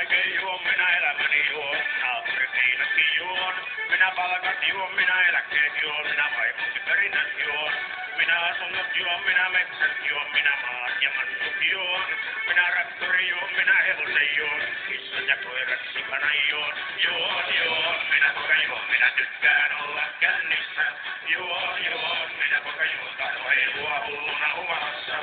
kaiken juon, minä elämäni juon. Naapurit viinatkin juon. Minä palkat juon, minä eläkkeet juon. Minä vaimonsi perinnät juon. Minä asunnot juon, minä metsät juon. Minä maat ja massut juon. Minä traktori juon, minä hevosen juon. Kissan ja koirat sikana juon. Juon, minä poka juon, minä tykkään olla kännissä. Juon, minä poka juon, tahdo heilua hulluna humalassa.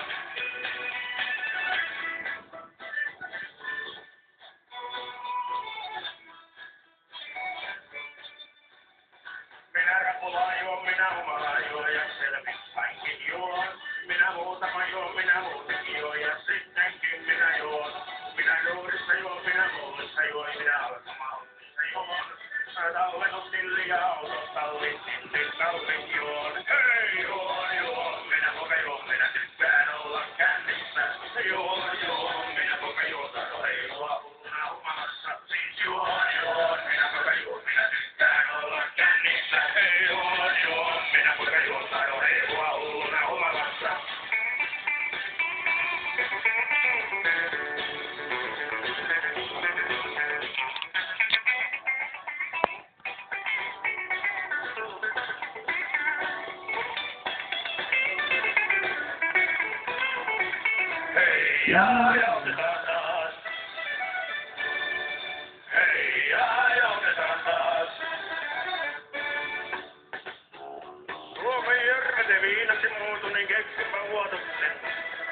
Minä rapulaa juon, minä humalaa juon ja selvittäinkin juon. Minä muutama juon, minä muutenkin juon ja sittenkin minä juon. Minä juurissa juon, minä mullissa juon, minä alkamallissa juon. Talvenut tilli ja autot tallin, tallin juon. Hei juon, minä poka juon, minä tykkään olla kännissä. Juon, minä poka juon, tahdo heilua hulluna humalassa. Siis juon, minä poka juon, minä tykkään olla kännissä. Hei juon, minä poka juon, tahdo heilua hulluna humalassa. Ja otetaan taas. Hei, ja otetaan taas. Suomen järvete viinaksi muutu, niin keksipä vuotoksen.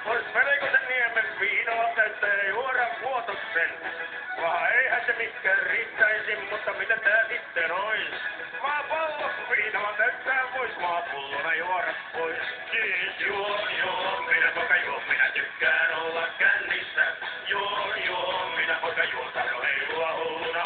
Vois Pelikosen niemen viinoa täyttää juoda vuotoksen. Vaan eihän se mikään riittäisi, mutta mitä tää sitten ois? Maapallo viinoa täyttää vois maapullona juoda pois. Siis juo.